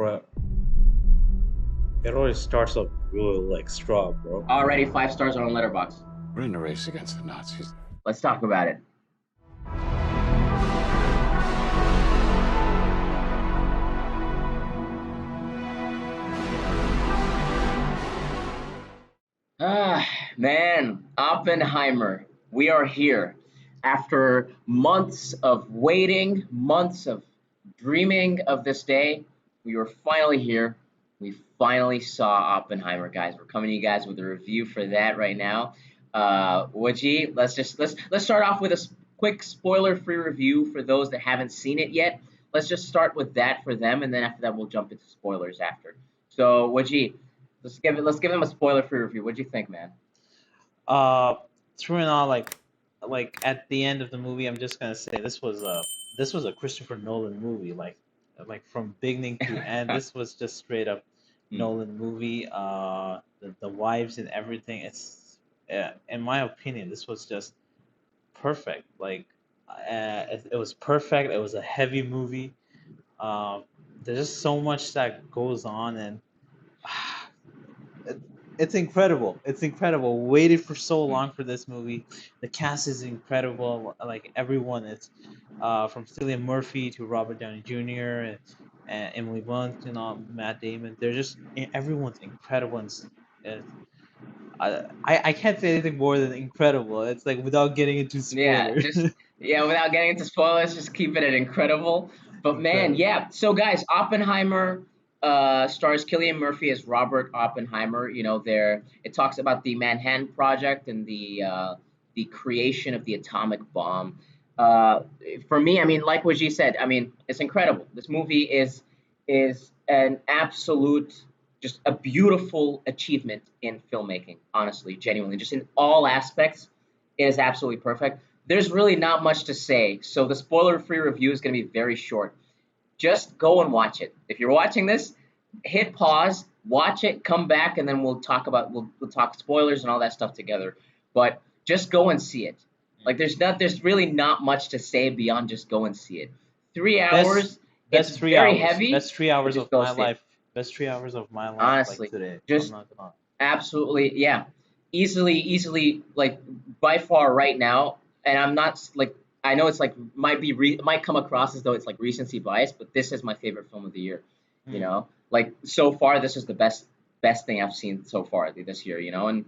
Bro, it always starts off really like strong, bro. Already 5 stars on Letterboxd. We're in a race against the Nazis. Let's talk about it. Man, Oppenheimer. We are here. After months of waiting, months of dreaming of this day, we were finally here. We finally saw Oppenheimer, guys. We're coming to you guys with a review for that right now. Wajee, let's start off with a quick spoiler-free review for those that haven't seen it yet. Let's just start with that for them, and then after that we'll jump into spoilers after. So Wajee, let's give them a spoiler-free review. What'd you think, man? Through and all, like at the end of the movie, I'm just gonna say this was a Christopher Nolan movie, like from beginning to end. This was just straight up Nolan movie. The wives and everything. It's in my opinion, this was just perfect. Like, it was perfect. It was a heavy movie. There's just so much that goes on, and it's incredible. It's incredible. Waited for so long for this movie. The cast is incredible. Like everyone, it's from Cillian Murphy to Robert Downey Jr. and Emily Blunt and Matt Damon. They're just everyone's incredible. And I can't say anything more than incredible. It's like without getting into spoilers. Without getting into spoilers, just keep it at incredible. But man, yeah. So guys, Oppenheimer stars Cillian Murphy as Robert Oppenheimer. You know, it talks about the Manhattan Project and the creation of the atomic bomb. For me, I mean, like what you said, I mean, it's incredible. This movie is an absolute, just a beautiful achievement in filmmaking. Honestly, genuinely, just in all aspects, it is absolutely perfect. There's really not much to say, so the spoiler-free review is going to be very short. Just go and watch it. If you're watching this, hit pause, watch it, come back, and then we'll talk spoilers and all that stuff together. But just go and see it. Like there's really not much to say beyond just go and see it. 3 hours. It's very heavy. That's 3 hours of my life. Best 3 hours of my life. Honestly, like today. Just I'm not gonna... absolutely, yeah, easily, like by far right now. And I'm not like, I know it's like might come across as though it's like recency bias, but this is my favorite film of the year. You know, like so far this is the best thing I've seen so far this year. You know, and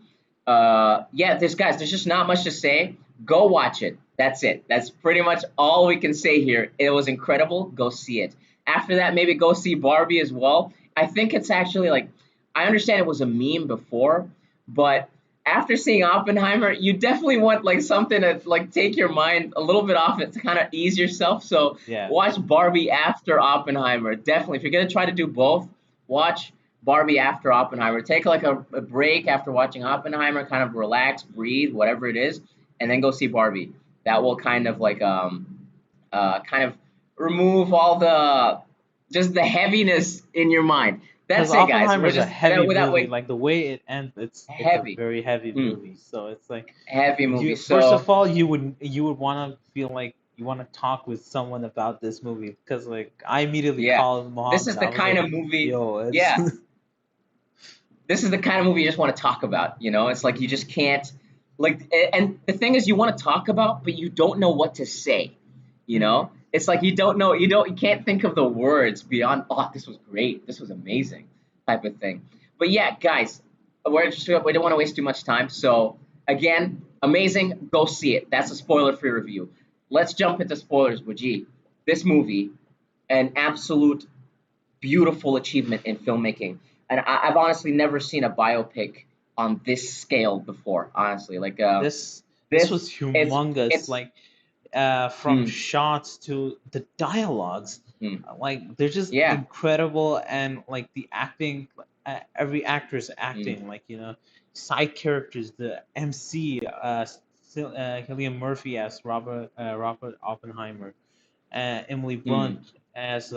there's just not much to say. Go watch it. That's it. That's pretty much all we can say here. It was incredible. Go see it. After that, maybe go see Barbie as well. I think it's actually like, I understand it was a meme before, but after seeing Oppenheimer, you definitely want like something to like take your mind a little bit off it to kind of ease yourself. So watch Barbie after Oppenheimer. Definitely, if you're gonna try to do both, watch Barbie after Oppenheimer. Take like a break after watching Oppenheimer, kind of relax, breathe, whatever it is, and then go see Barbie. That will kind of like kind of remove all the heaviness in your mind. That's it, guys. Oppenheimer's a heavy movie. Like the way it ends, it's heavy. A very heavy movie. So it's like heavy movie. First of all, you would want to feel like you want to talk with someone about this movie, because like I immediately called Mohammed. This is the kind of movie. This is the kind of movie you just want to talk about. You know, it's like you just can't like. And the thing is, you want to talk about, but you don't know what to say. You know. It's like you can't think of the words beyond, oh, this was great, this was amazing, type of thing. But yeah, guys, we don't want to waste too much time. So again, amazing, go see it. That's a spoiler-free review. Let's jump into spoilers, Wajee. This movie, an absolute beautiful achievement in filmmaking. And I've honestly never seen a biopic on this scale before, honestly. Like this was humongous. From shots to the dialogues, like they're just incredible, and like the acting, every actor's acting, like, you know, side characters, the MC, Cillian Murphy as Robert Oppenheimer, Emily Blunt as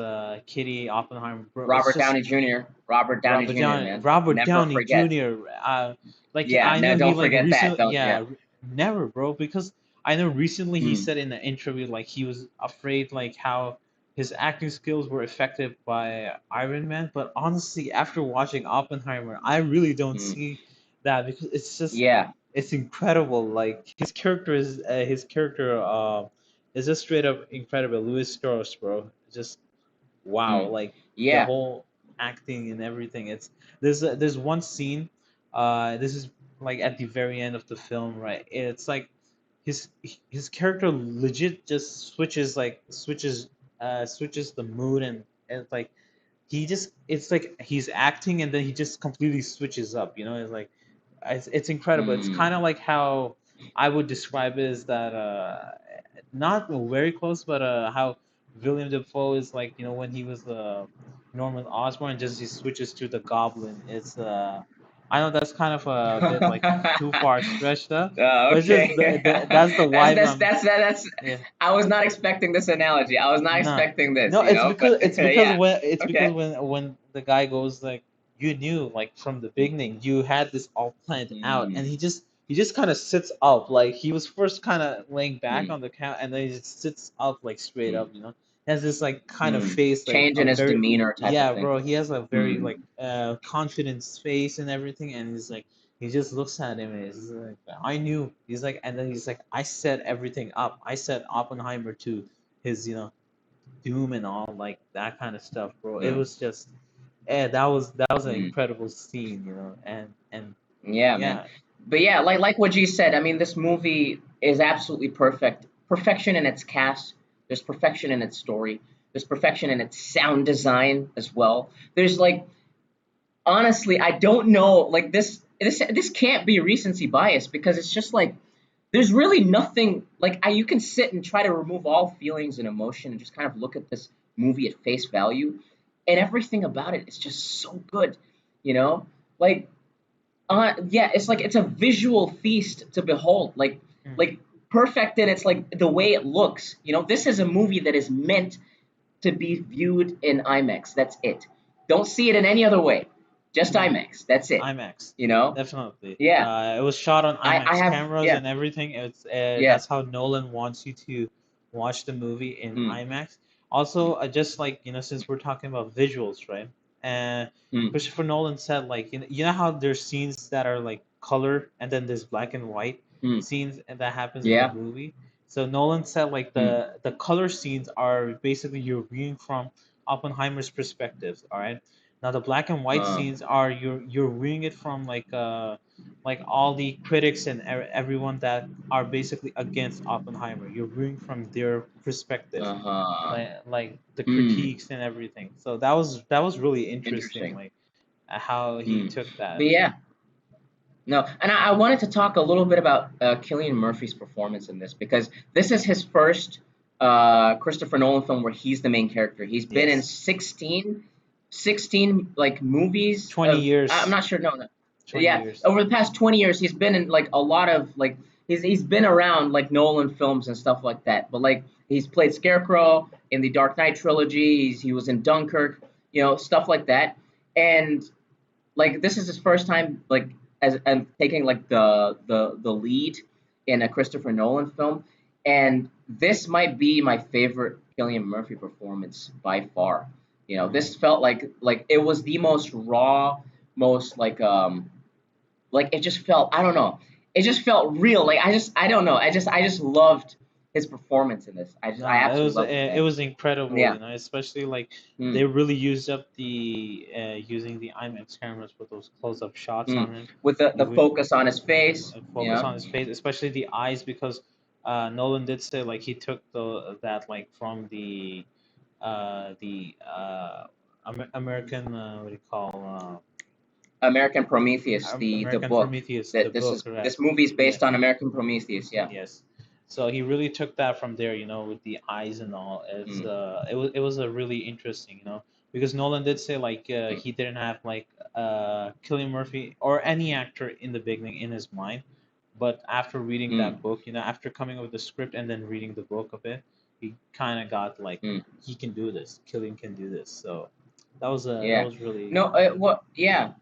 Kitty Oppenheimer. Robert Downey Jr. Robert Downey Jr. Man. Robert Never Downey forget. Jr. I know don't forget that. Never, bro, because I know recently he said in an interview like he was afraid like how his acting skills were affected by Iron Man, but honestly, after watching Oppenheimer, I really don't Mm. see that because it's just Yeah. it's incredible. Like his character is just straight up incredible. Lewis Strauss, bro, just wow. Mm. Like the Yeah. whole acting and everything. It's there's one scene. This is like at the very end of the film, right? It's like his his character legit just switches the mood and it's like he just it's like he's acting and then he just completely switches up. It's like it's incredible. It's Mm. kind of like how I would describe it is that not very close, but how William Dafoe is like when he was Norman Osborn, just he switches to the Goblin. It's I know that's kind of a bit like too far stretched up, but it's just Okay. that's the vibe I'm. That's. Yeah. I was not expecting this analogy. I was not No, expecting this. no, You it's know, but because yeah. when Okay. the guy goes like you knew like from the beginning you had this all planned out Mm. and he just kind of sits up like he was first kind of laying back Mm. on the couch and then he just sits up like straight Mm. up he has this like kind of Mm. face like Change a in his very demeanor type of yeah thing. bro he has a very Mm. like confident face and everything and he's like he just looks at him and he's like I knew he's like and then he's like I set everything up I set Oppenheimer to his doom and all like that kind of stuff, bro. It Mm. was just, that was an Mm. incredible scene, and Yeah, man. yeah, But yeah, like what you said. I mean, this movie is absolutely perfect. Perfection in its cast. There's perfection in its story. There's perfection in its sound design as well. There's like honestly, I don't know. Like this can't be recency bias because it's just like there's really nothing like you can sit and try to remove all feelings and emotion and just kind of look at this movie at face value, and everything about it is just so good, you know. Like yeah, it's like it's a visual feast to behold. mm, Like perfect in its like the way it looks. You know, this is a movie that is meant to be viewed in IMAX. That's it. Don't see it in any other way. Just mm, IMAX. That's it. IMAX, You know? definitely. Yeah. It was shot on I IMAX have cameras yeah and everything. yeah. That's how Nolan wants you to watch the movie in Mm, IMAX. Also, just like since we're talking about visuals, right? And mm, Christopher Nolan said like you know how there's scenes that are like color and then there's black and white mm, scenes and that happens in the yeah. movie. So Nolan said like Mm, the color scenes are basically you're viewing from Oppenheimer's perspectives. All right. Now the black and white uh, scenes are you're viewing it from like all the critics and everyone that are basically against Oppenheimer. You're viewing from their perspective, uh-huh. like the Mm, critiques and everything. So that was really interesting, interesting. like how he Mm. took But that. yeah, no, and I wanted to talk a little bit about Cillian Murphy's performance in this because this is his first Christopher Nolan film where he's the main character. He's been in Yes, 16 like movies 20 of I'm years, not sure no 20 yeah years. over the past 20 years he's been in like a lot of like he's been around like Nolan films and stuff like that. But like he's played Scarecrow in the Dark Knight trilogy. He was in Dunkirk, stuff like that. And like this is his first time like as and taking like the lead in a Christopher Nolan film, and this might be my favorite Cillian Murphy performance by far. This felt like it was the most raw, most like it just felt I don't know, it just felt real. Like I don't know, I just loved his performance in this. I No, it absolutely was loved it, it man. was incredible, Yeah. especially like they Mm, really used up the using the IMAX cameras with those close-up shots mm. on him. With the We focus on his face, focus on his face, especially the eyes, because Nolan did say like he took that like from the American what do you call American Prometheus, the American book. Prometheus, the That book, this correct? movie is Yeah, based on American Prometheus. Yeah. yes. So he really took that from there, with the eyes and all. Mm, It was a really interesting, because Nolan did say like mm, he didn't have like Cillian Murphy or any actor in the beginning in his mind, but after reading mm, that book, after coming up with the script and then reading the book of it, he kind of got like mm. he can do this. Cillian can do this. So that Yeah. was really No. What? Yeah.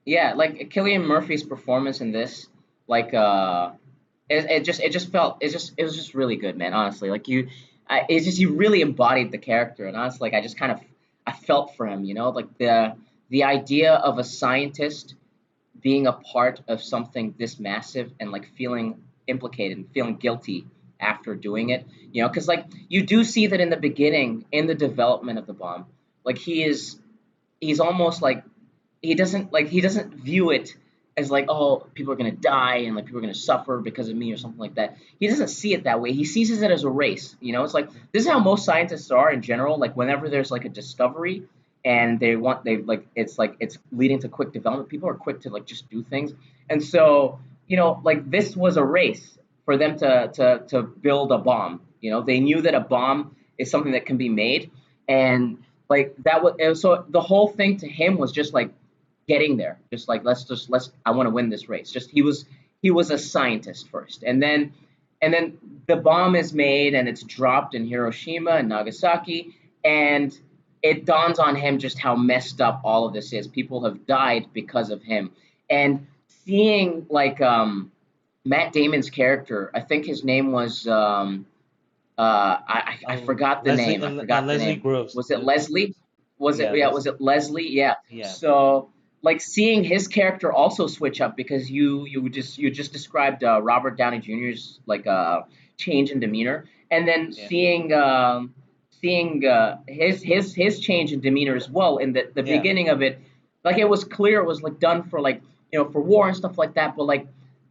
Yeah. Like Cillian Murphy's performance in this, like it just felt it was just really good, man. Honestly, like it's just he really embodied the character, and honestly, like I just kind of I felt for him, like the idea of a scientist being a part of something this massive and like feeling implicated and feeling guilty after doing it, because like you do see that in the beginning in the development of the bomb, like he's almost like he doesn't view it as like, oh, people are gonna die and like people are gonna suffer because of me or something like that. He doesn't see it that way. He sees it as a race. It's like this is how most scientists are in general. Like whenever there's like a discovery and it's leading to quick development, people are quick to like just do things. And so like this was a race for them to build a bomb. They knew that a bomb is something that can be made, and like that was, and so the whole thing to him was just like getting there, just like let's I want to win this race. Just he was a scientist first, and then the bomb is made and it's dropped in Hiroshima and Nagasaki, and it dawns on him just how messed up all of this is. People have died because of him, and seeing like Matt Damon's character, I think his name was I forgot the Leslie name. I forgot the Leslie name. Groves. Was it Leslie? Was it Yeah, yeah? Leslie. Was it Leslie? Yeah. Yeah. So like seeing his character also switch up, because you just described Robert Downey Jr.'s like change in demeanor, and then Yeah. seeing his change in demeanor as well in the Yeah. beginning of it, like it was clear it was like done for like for war and stuff like that, but like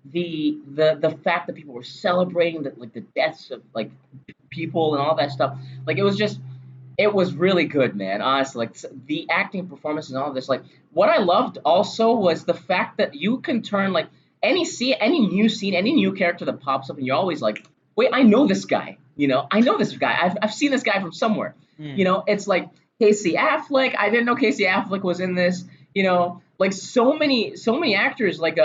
the fact that people were celebrating the deaths of like people and all that stuff, like it was really good, man. Honestly, like the acting performance and all of this. Like what I loved also was the fact that you can turn like any new scene, any new character that pops up, and you're always like, wait, I know this guy. I know this guy. I've seen this guy from somewhere. Mm. It's like Casey Affleck. I didn't know Casey Affleck was in this. Like so many actors like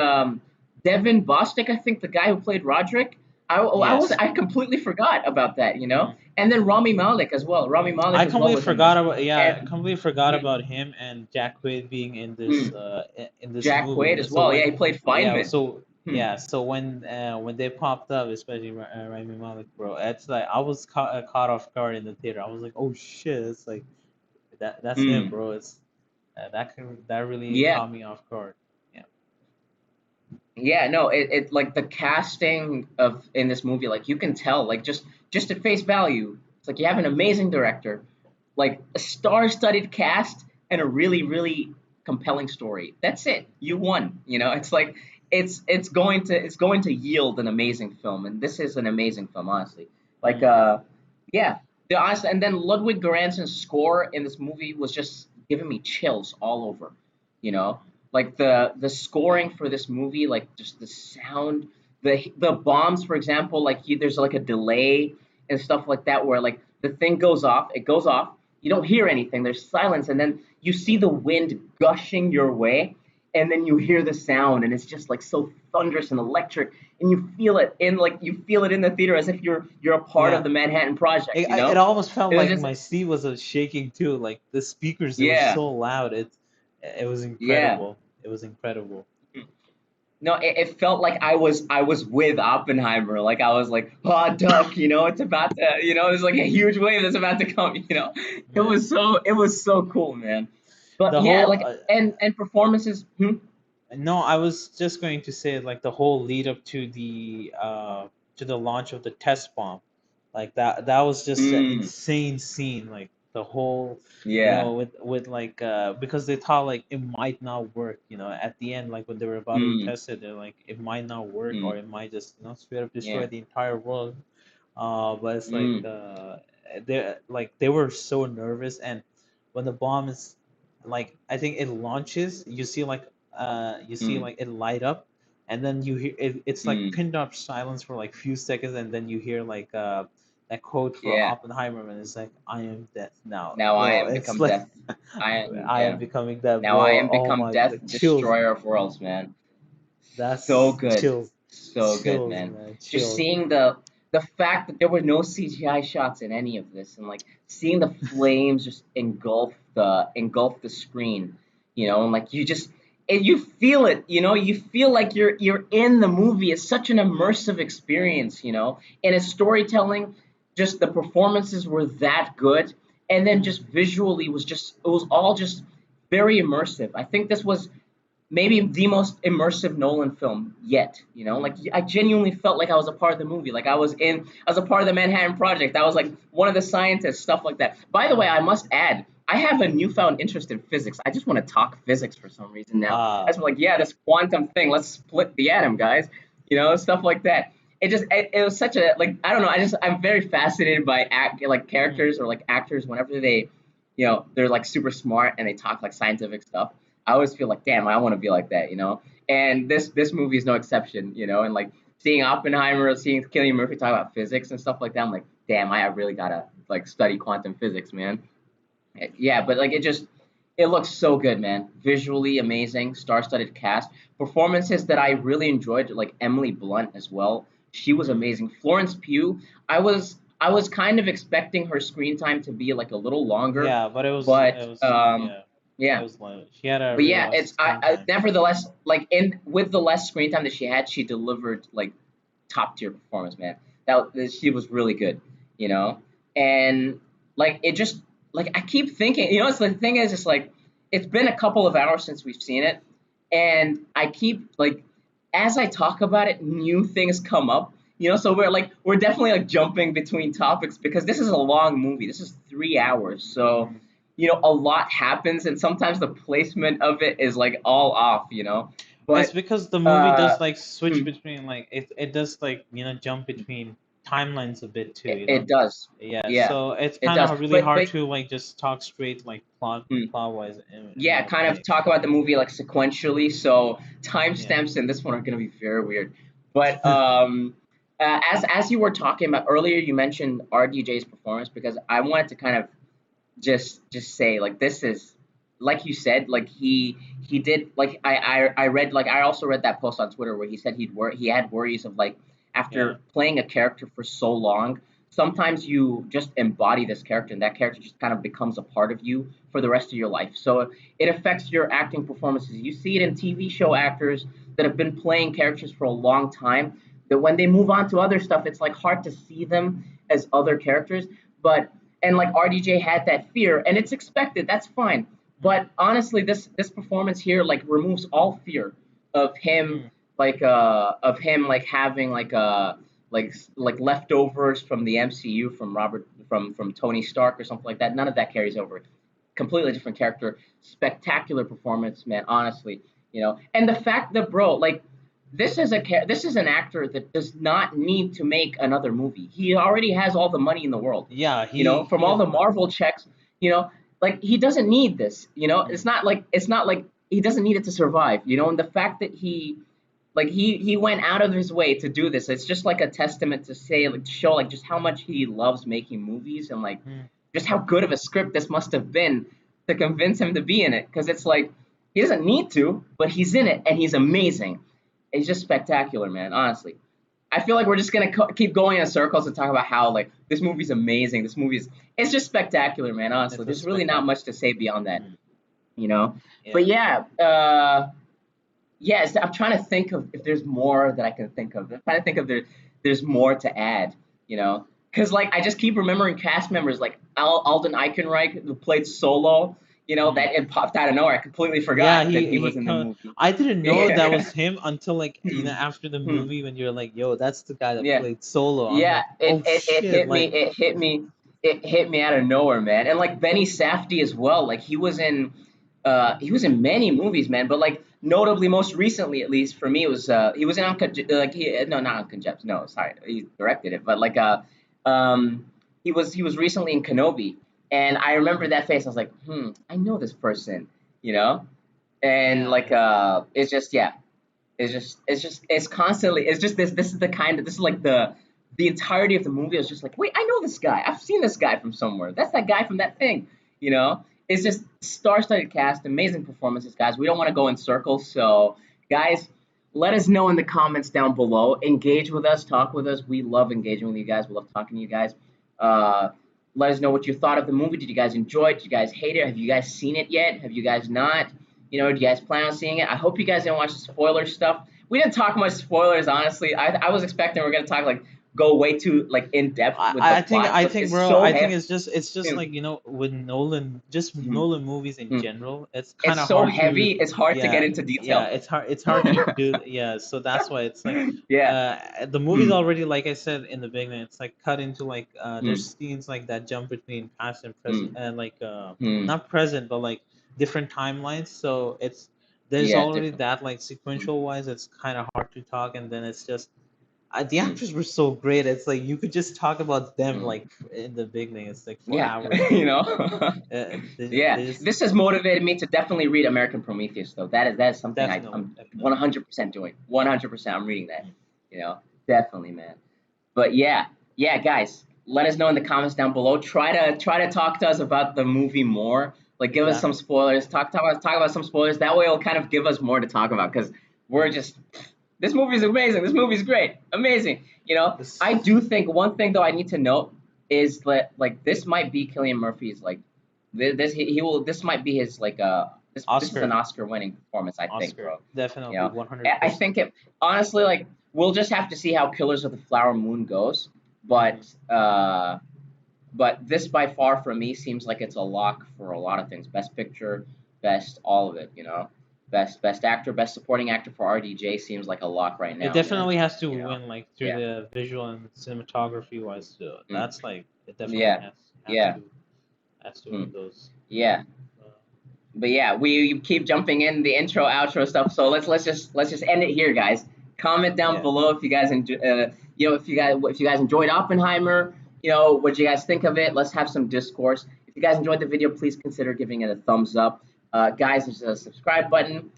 Devin Bostic, I think the guy who played Roderick. Yes. I completely forgot about that. Mhm. And then Rami Malek as well. Rami Malek I as well completely was in forgot this. about I And completely forgot mm, about him and Jack Quaid being in this mm, in this Jack movie. Quaid as So well. Yeah, when he played yeah Feynman. so Hmm. yeah so when they popped up, especially Rami Malek, bro, it's like I was caught off guard in the theater. I was like, oh shit, it's like that's him, Mm. bro. It's that really Yeah. caught me off guard. Yeah. Yeah, no, it like the casting of in this movie, like you can tell, like just at face value, it's like you have an amazing director, like a star-studded cast, and a really, really compelling story. That's it. You won. It's like it's going to yield an amazing film, and this is an amazing film, honestly. Like Mm. yeah, the honest, and then Ludwig Göransson's score in this movie was just giving me chills all over. You know, like the scoring for this movie, like just the sound, the bombs, for example, like there's like a delay and stuff like that, where like the thing goes off, it goes off, you don't hear anything, there's silence, and then you see the wind gushing your way, and then you hear the sound, and it's just like so thunderous and electric, and you feel it in the theater as if you're a part of Yeah. the Manhattan Project, It almost felt It was like just my seat was shaking too. Like the speakers, they were yeah, so loud. It was yeah. incredible. It was incredible. No, it felt like I was with Oppenheimer. Like I was like, oh duck, it's about to, there's like a huge wave that's about to come. It Yeah. was so cool, man. But The yeah, whole like and performances. no, I was just going to say like the whole lead up to the launch of the test bomb, like that was just an Mm, insane scene. Like the whole, yeah. with like because they thought like it might not work. At the end, like when they were about to Mm, test it, they're like it might not work, or mm, it might just straight up destroy yeah. the entire world. But it's like Mm, they were so nervous, and when the bomb is like I think it launches, you see mm, like it light up, and then you hear it's like mm, pinned up silence for like few seconds, and then you hear like that quote for yeah. Oppenheimer, and it's like I am death now, Now I bro. am It's become like death. I am I am yeah. becoming that, Now I bro. am Oh become my death, god, chills, destroyer of worlds, man. So that's good. chills, So good, man. man, Just chills. seeing the fact that there were no CGI shots in any of this, and like seeing the flames just engulf the screen, and like you feel it, you feel like you're in the movie. It's such an immersive experience, and its storytelling. just the performances were that good, and then just visually it was all just very immersive. I think this was maybe the most immersive Nolan film yet. You know, like I genuinely felt like I was a part of the movie. Like I was a part of the Manhattan Project. I was like one of the scientists, stuff like that. By the way, I must add, I have a newfound interest in physics. I just want to talk physics for some reason now. I Ah, just like, yeah, this quantum thing. Let's split the atom, guys. You know, stuff like that. It was such a like I don't know. I'm very fascinated by like mm, characters or like actors whenever they, you know, they're like super smart and they talk like scientific stuff. I always feel like, damn, I want to be like that, you know. And this movie is no exception, you know. And like seeing Oppenheimer, seeing Cillian Murphy talk about physics and stuff like that, I'm like, damn, I really gotta like study quantum physics, man. Yeah, but like it looks so good, man. Visually amazing, star-studded cast, performances that I really enjoyed, like Emily Blunt as well. She was mm. amazing. Florence Pugh, I was kind of expecting her screen time to be like a little longer, Yeah, but but yeah, it yeah, was like she had a but really yeah, less it's screen I time. nevertheless like in with the less screen time that she had, she delivered like top tier performance, man. She was really good, you know, and like it just like I keep thinking, you know, it's the thing is, it's like it's been a couple of hours since we've seen it, and I keep like as I talk about it, new things come up. You know, so we're definitely like jumping between topics because this is a long movie. This is 3 hours, so Mm. you know, a lot happens, and sometimes the placement of it is like all off, you know. It's But because the movie uh, does like switch hmm, between like it does like jump between timelines a bit too, it does, Yeah, yeah, so it's it kind does. of really But hard to like just talk straight like hmm, plot wise in yeah, my kind of opinion. talk about the movie like sequentially. So Yeah. timestamps in this one are gonna be very weird. But as you were talking about earlier, you mentioned RDJ's performance because I wanted to kind of just say like this is like you said like he did like I read like I also read that post on Twitter where he said he had worries of like Yeah. after playing a character for so long, sometimes you just embody this character and that character just kind of becomes a part of you for the rest of your life, so it affects your acting performances. You see it in TV show actors that have been playing characters for a long time, that when they move on to other stuff it's like hard to see them as other characters. But and like RDJ had that fear, and it's expected. That's fine. Mm, But honestly, this performance here like removes all fear of him, mm. of him like having like leftovers from the MCU from from Tony Stark or something like that. None of that carries over. Completely different character, spectacular performance, man. Honestly, you know, and the fact that bro, like this is an actor that does not need to make another movie. He already has all the money in the world, Yeah, you know, from he all has the money. Marvel checks, you know, like he doesn't need this, you know. Mm, It's not like he doesn't need it to survive, you know. And the fact that he went out of his way to do this, it's just like a testament to say like to show like just how much he loves making movies and like mm. just how good of a script this must have been to convince him to be in it, because it's like he doesn't need to, but he's in it and he's amazing. It's just spectacular, man. Honestly, I feel like we're just gonna keep going in circles and talk about how like this movie's amazing. This movie's it's just spectacular, man. Honestly, It was there's really not spectacular. much to say beyond that, Mm, you know. yeah. But yeah, I'm trying to think of if there's more that I can think of. I'm trying to think of there's more to add, you know, because like I just keep remembering cast members like Alden Ehrenreich who played Solo. You know Mm. that it popped out of nowhere. I completely Yeah, forgot that he was in the movie. I didn't know that Yeah. was him until like Hmm. after the Hmm. movie when you're like, yo, that's the guy that Yeah. played Solo. I'm Yeah, like, oh shit, like it hit me out of nowhere, man. And like Benny Safdie as well. Like he was in many movies, man. But like notably, most recently, at least for me, was he was in like he no not Uncut Gems. No, sorry, he directed it. But like um he was recently in Kenobi, and I remember that face. I was like, I know this person, you know. And yeah, like yeah. it's just yeah, it's constantly it's just this is the kind of this is like the entirety of the movie is just like, wait, I know this guy, I've seen this guy from somewhere, that's that guy from that thing, you know. It's just star-studded cast, amazing performances, guys. We don't want to go in circles, so guys, let us know in the comments down below. Engage with us, talk with us. We love engaging with you guys. We love talking to you guys. uh Let us know what you thought of the movie. Did you guys enjoy it? Did you guys hate it? Have you guys seen it yet? Have you guys not? You know, do you guys plan on seeing it? I hope you guys didn't watch the spoiler stuff. We didn't talk much spoilers, honestly. I was expecting we are gonna talk like go way too like in depth with the plot, I but think, it's bro. so I think heavy. it's just like, with Nolan, just Nolan movies in general. It's kind It's of so hard to, heavy. It's hard to get yeah, into yeah. detail. It's hard to do, yeah. So that's why it's like, Yeah. the movie's already, like I said in the beginning, it's like cut into like, there's Mm, scenes like that jump between past and present, mm, and like, mm. not present, but like different timelines. So there's Yeah, already different. that, like, Mm, sequential wise, it's kind of hard to talk, and then it's just, the mm, actors were so great. It's like you could just talk about them mm. like in the beginning. It's like for Yeah, hours. you know. They Yeah, just this has motivated me to definitely read American Prometheus, though. That is something definitely, I'm definitely. 100% doing. 100%, I'm reading that. You know, definitely, man. But yeah, yeah, guys, let us know in the comments down below. Try to talk to us about the movie more. Like, give us some Exactly. spoilers. Talk about some spoilers. That way, it'll kind of give us more to talk about because we're just this movie's amazing. This movie's great, amazing. I This do think one thing though I need to note is that like this might be Cillian Murphy's like this he will this might be his like this is an Oscar, Oscar winning performance, I think, Oscar, bro. You definitely know, I 100%. think it honestly like we'll just have to see how Killers of the Flower Moon goes, Hmm. but this by far for me seems like it's a lock for a lot of things. Best picture, best all of it. Best actor, best supporting actor for RDJ seems like a lock right It now, man. definitely has to You know, win, like, through yeah, the visual and cinematography wise too. mm, That's like, it definitely yeah, has yeah, to mm, win those. yeah. Uh, But yeah, we keep jumping in the intro, outro stuff. So let's just end it here, guys. Comment down yeah. below if you guys enjoy, if you guys enjoyed Oppenheimer. What you guys think of it. Let's have some discourse. If you guys enjoyed the video, please consider giving it a thumbs up. Guys, there's a subscribe button.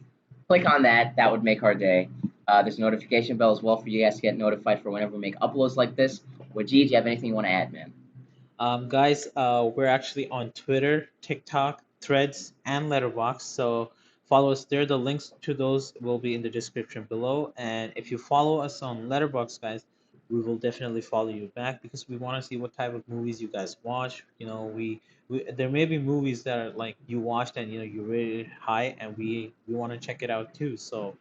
Click on that. That would make our day. There's a notification bell as well for you guys to get notified for whenever we make uploads like this. Wajid, do you have anything you want to add, man? Guys, we're actually on Twitter, TikTok, Threads, and Letterboxd. So follow us there. The links to those will be in the description below. And if you follow us on Letterboxd, guys, we will definitely follow you back because we want to see what type of movies you guys watch. We there may be movies that are like you watched and you rated high, and we want to check it out too. So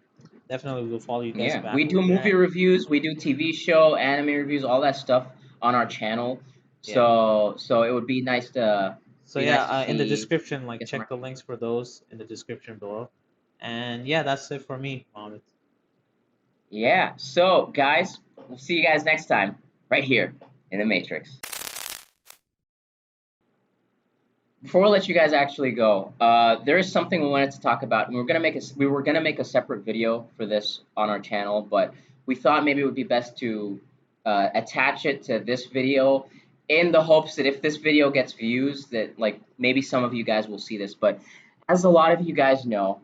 definitely we'll follow you guys Yeah, back we over do there. movie reviews, we do TV show, anime reviews, all that stuff on our channel. Yeah. So it would So be yeah, nice to in the see, description, like, get some. check the links for those in the description below. And yeah, that's it for me, Mohammed. Yeah. So guys, we'll see you guys next time, right here in the Matrix. Before we let you guys actually go, there is something we wanted to talk about, and we were gonna make a separate video for this on our channel, but we thought maybe it would be best to attach it to this video in the hopes that if this video gets views, that like maybe some of you guys will see this. But as a lot of you guys know,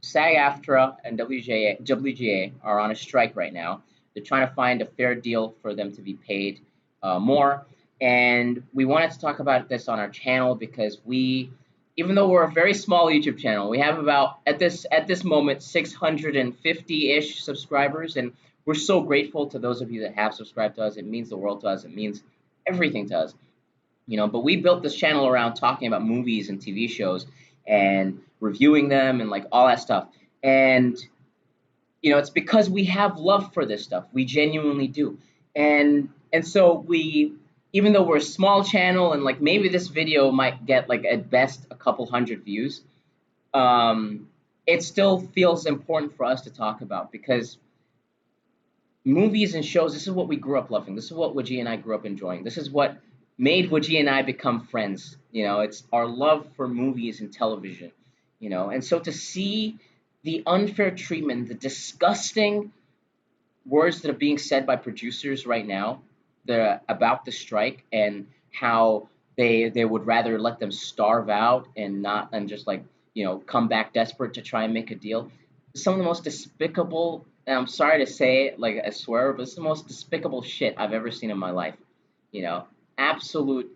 SAG-AFTRA and WGA are on a strike right now. They're trying to find a fair deal for them to be paid more. And we wanted to talk about this on our channel because even though we're a very small YouTube channel, we have about at this moment 650-ish subscribers, and we're so grateful to those of you that have subscribed to us. It means the world to us. It means everything to us. But we built this channel around talking about movies and TV shows and reviewing them and like all that stuff. And it's because we have love for this stuff. We genuinely do. And so even though we're a small channel and like maybe this video might get like at best a couple hundred views, it still feels important for us to talk about because movies and shows, this is what we grew up loving. This is what Wajie and I grew up enjoying. This is what made Wajie and I become friends. It's our love for movies and television. And so to see the unfair treatment, the disgusting words that are being said by producers right now about the strike and how they would rather let them starve out and just like come back desperate to try and make a deal. Some of the most despicable, and I'm sorry to say it like I swear, but it's the most despicable shit I've ever seen in my life. You know, absolute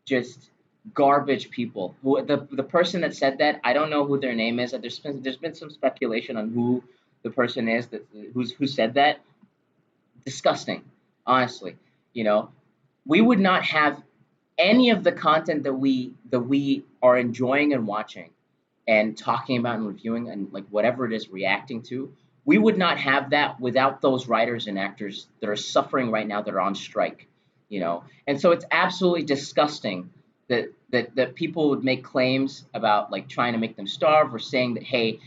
just garbage people. Who the person that said that, I don't know who their name is. There's been some speculation on who the person is who said that. Disgusting, honestly. You know, we would not have any of the content that we are enjoying and watching and talking about and reviewing and like whatever it is reacting to We would not have that without those writers and actors that are suffering right now, that are on strike, you know. And so it's absolutely disgusting that people would make claims about like trying to make them starve, or saying that, hey,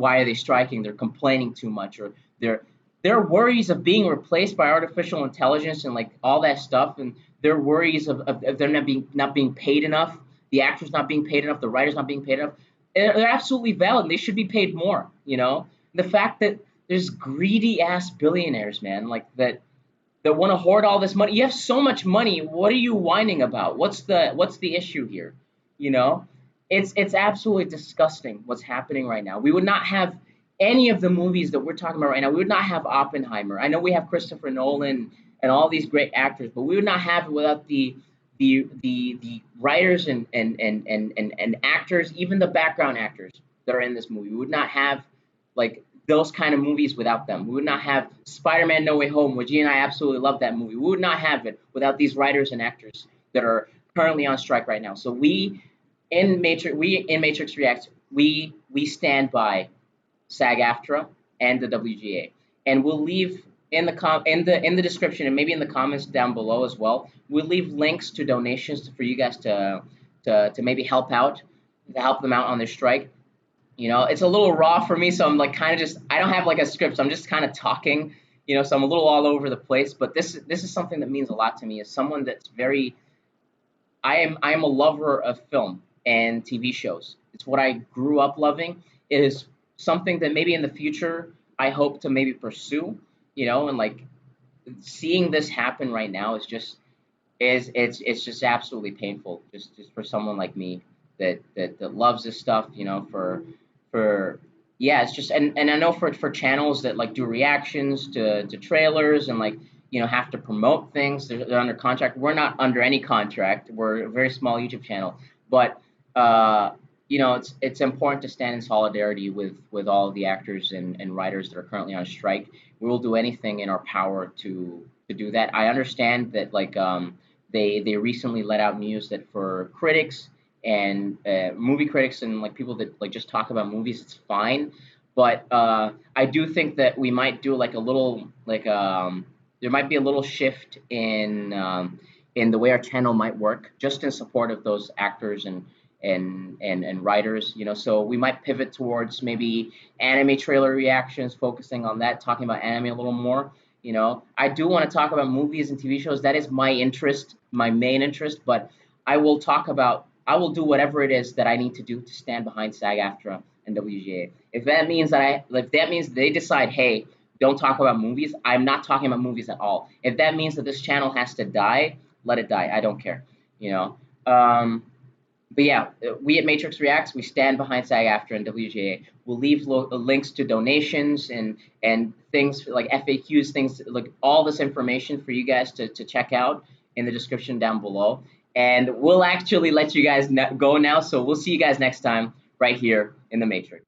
why are they striking? They're complaining too much, or their worries of being replaced by artificial intelligence and like all that stuff, and their worries of them not being paid enough, the actors not being paid enough, the writers not being paid enough. They're absolutely valid. And they should be paid more. You know, the fact that there's greedy ass billionaires, man, like that want to hoard all this money. You have so much money. What are you whining about? What's the issue here? You know, it's absolutely disgusting what's happening right now. We would not have any of the movies that we're talking about right now. We would not have Oppenheimer. I know we have Christopher Nolan and all these great actors, but we would not have it without the writers and actors, even the background actors that are in this movie. We would not have like those kind of movies without them. We would not have Spider-Man No Way Home, which G and I absolutely love that movie. We would not have it without these writers and actors that are currently on strike right now. So we in Matrix Reacts, we stand by SAG-AFTRA and the WGA, and we'll leave in the description, and maybe in the comments down below as well. We'll leave links to donations for you guys to maybe help them out on their strike. You know, it's a little raw for me, so I'm like kind of just, I don't have like a script, so I'm just kind of talking, you know, so I'm a little all over the place. But this is something that means a lot to me as someone that's very, I am a lover of film and TV shows. It's what I grew up loving. It is something that maybe in the future I hope to maybe pursue, you know, and like seeing this happen right now is just it's just absolutely painful, just for someone like me that loves this stuff, you know, for yeah, it's just, and I know for channels that like do reactions to trailers and like, you know, have to promote things, they're under contract. We're not under any contract. We're a very small YouTube channel, but you know, it's important to stand in solidarity with all of the actors and writers that are currently on strike. We will do anything in our power to do that. I understand that like they recently let out news that for critics and movie critics and like people that like just talk about movies, it's fine. But I do think that we might do like a little like there might be a little shift in the way our channel might work, just in support of those actors and writers, you know. So we might pivot towards maybe anime trailer reactions, focusing on that, talking about anime a little more. You know, I do want to talk about movies and TV shows. That is my interest, my main interest. But I will do whatever it is that I need to do to stand behind SAG-AFTRA and WGA. If that means they decide, hey, don't talk about movies, I'm not talking about movies at all. If that means that this channel has to die, let it die. I don't care. You know. But yeah, we at Matrix Reacts, we stand behind SAG-AFTRA and WGA. We'll leave links to donations and things like FAQs, things like all this information for you guys to check out in the description down below. And we'll actually let you guys go now. So we'll see you guys next time right here in the Matrix.